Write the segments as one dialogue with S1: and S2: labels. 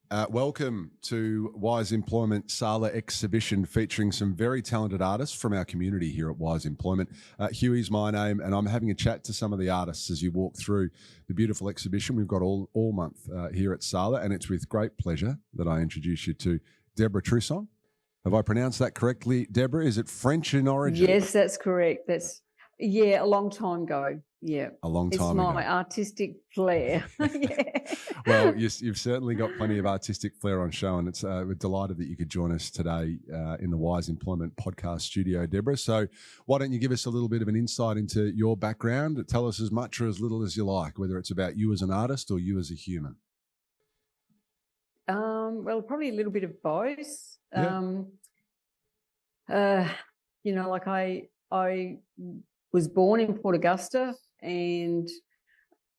S1: Welcome to Wise Employment SALA exhibition featuring some very talented artists from our community here at Wise Employment. Huey's my name, and I'm having a chat to some of the artists as you walk through the beautiful exhibition we've got all month here at SALA, and it's with great pleasure that I introduce you to Deborah Trusson. Have I pronounced that correctly, Deborah? Is it French in origin?
S2: Yes, that's correct. A long time ago. Yeah.
S1: A long time ago.
S2: It's my artistic flair. Yeah.
S1: Well, you've certainly got plenty of artistic flair on show, and we're delighted that you could join us today in the Wise Employment podcast studio, Deborah. So why don't you give us a little bit of an insight into your background? Tell us as much or as little as you like, whether it's about you as an artist or you as a human.
S2: Well, probably a little bit of both.
S1: Yeah.
S2: I was born in Port Augusta, and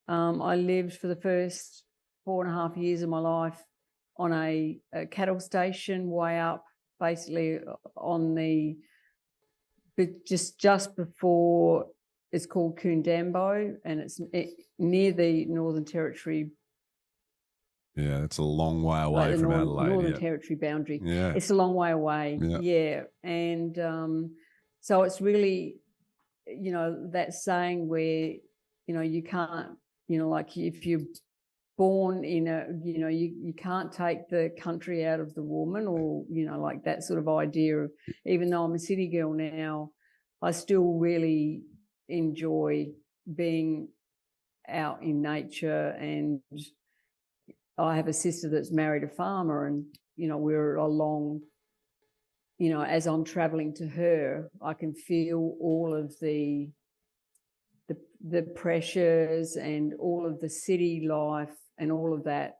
S2: I lived for the first 4.5 years of my life on a cattle station way up, basically just before, it's called Coondambo, and it's near the Northern Territory.
S1: Yeah, it's a long way away from Adelaide.
S2: Northern Territory boundary.
S1: Yeah.
S2: It's a long way away. Yeah. And so it's really, that saying where, you can't, like if you're born in you can't take the country out of the woman, or, like that sort of idea of, even though I'm a city girl now, I still really enjoy being out in nature. And I have a sister that's married a farmer, and, we're along, as I'm traveling to her, I can feel all of the pressures and all of the city life and all of that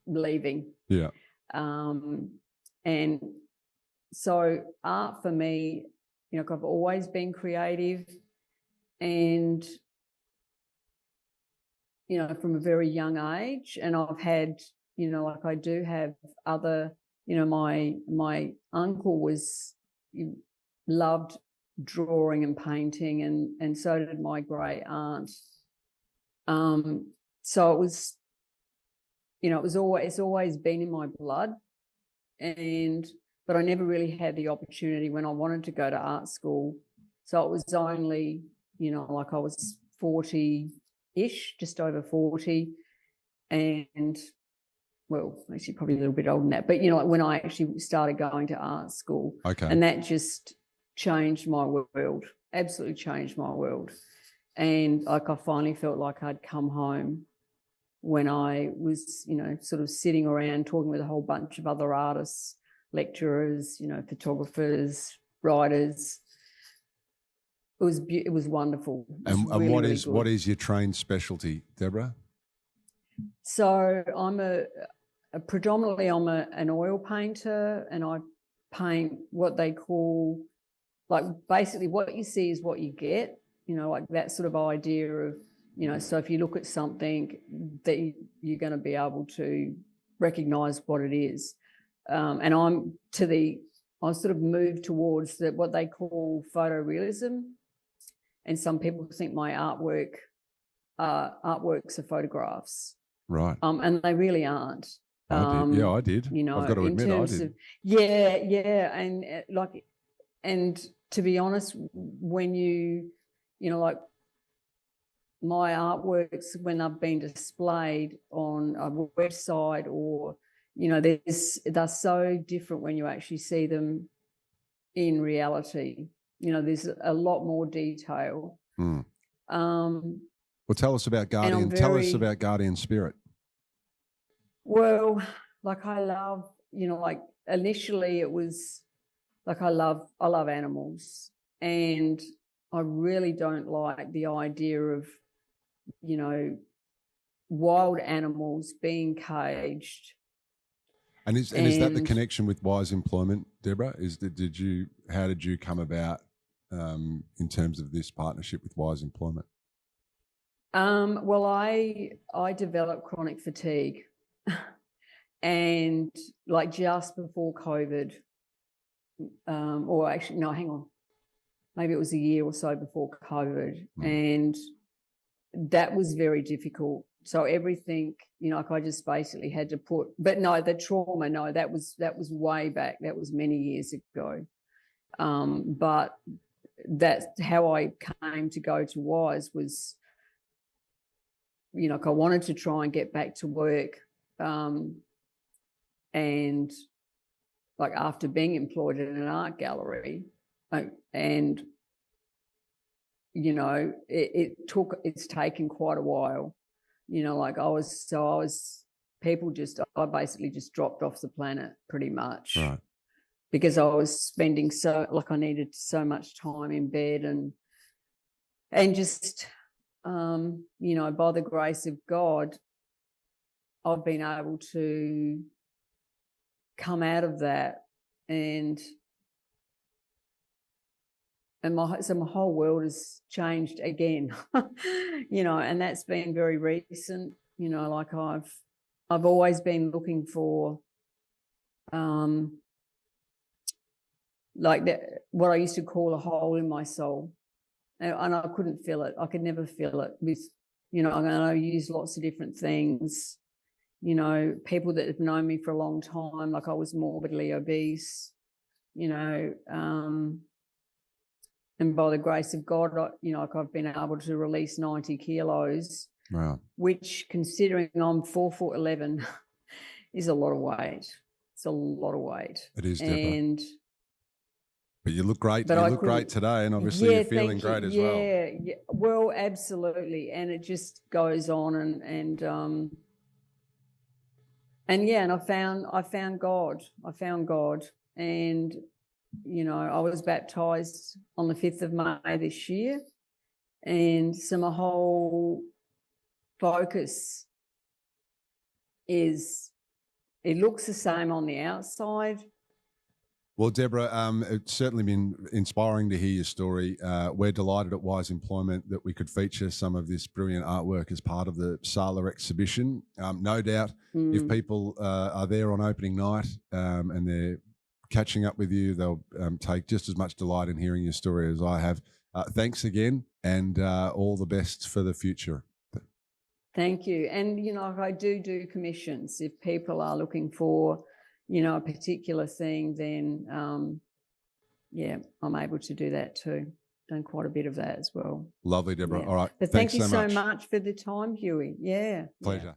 S2: leaving.
S1: Yeah.
S2: And so art for me, I've always been creative, and from a very young age, and I've had, I do have other, my uncle loved drawing and painting, and so did my great aunt. So it was, it's always been in my blood, but I never really had the opportunity when I wanted to go to art school. So it was only, like I was 40-ish, just over 40, and well, actually probably a little bit older than that, but when I actually started going to art school.
S1: Okay.
S2: And that just changed my world, absolutely changed my world. And like I finally felt like I'd come home when I was, sort of sitting around talking with a whole bunch of other artists, lecturers, photographers, writers. It was wonderful.
S1: And
S2: really,
S1: what is your trained specialty, Deborah?
S2: So I'm predominantly an oil painter, and I paint what they call, like, basically what you see is what you get, like that sort of idea of, so if you look at something that you're going to be able to recognize what it is. And I sort of moved towards what they call photorealism. And some people think my artworks are photographs.
S1: Right.
S2: And they really aren't.
S1: I did. I've got to admit, I did.
S2: And to be honest, when like my artworks, when they've been displayed on a website, or, they're so different when you actually see them in reality. There's a lot more detail.
S1: Mm. Well, tell us about Guardian. Tell us about Guardian Spirit.
S2: Well, like I love, like initially it was like I love animals, and I really don't like the idea of, wild animals being caged.
S1: And is that the connection with Wise Employment, Deborah? How did you come about in terms of this partnership with Wise Employment?
S2: Well, I developed chronic fatigue, and like just before COVID, or actually, no, hang on, maybe it was a year or so before COVID, and that was very difficult. So everything, like I just basically had to put, but no, the trauma, no, that was way back. That was many years ago. But that's how I came to go to WISE was, like I wanted to try and get back to work. And like after being employed in an art gallery, and it's taken quite a while, like I basically just dropped off the planet pretty much,
S1: Right.
S2: because I was spending I needed so much time in bed and just by the grace of God, I've been able to come out of that, and my whole world has changed again, and that's been very recent. Like I've always been looking for, like that, what I used to call a hole in my soul, and I couldn't fill it. I could never fill it with, I use lots of different things. People that have known me for a long time, like I was morbidly obese, and by the grace of God, I've been able to release 90 kilos.
S1: Wow.
S2: Which, considering I'm 4'11", is a lot of weight. It's a lot of weight.
S1: It is, Deborah. But you look great. You look great today, and obviously you're feeling great as well.
S2: Yeah, well, absolutely. And it just goes on, and I found God. I found God, and I was baptized on the 5th of May this year, and so my whole focus is, it looks the same on the outside.
S1: Well, Deborah, it's certainly been inspiring to hear your story. We're delighted at WISE Employment that we could feature some of this brilliant artwork as part of the SALA exhibition. No doubt, if people are there on opening night and they're catching up with you, they'll take just as much delight in hearing your story as I have. Thanks again, and all the best for the future.
S2: Thank you. And, I do commissions. If people are looking for, a particular thing, then, I'm able to do that too. Done quite a bit of that as well.
S1: Lovely, Deborah.
S2: Yeah.
S1: All right.
S2: But thank you so much for the time, Huey. Yeah.
S1: Pleasure.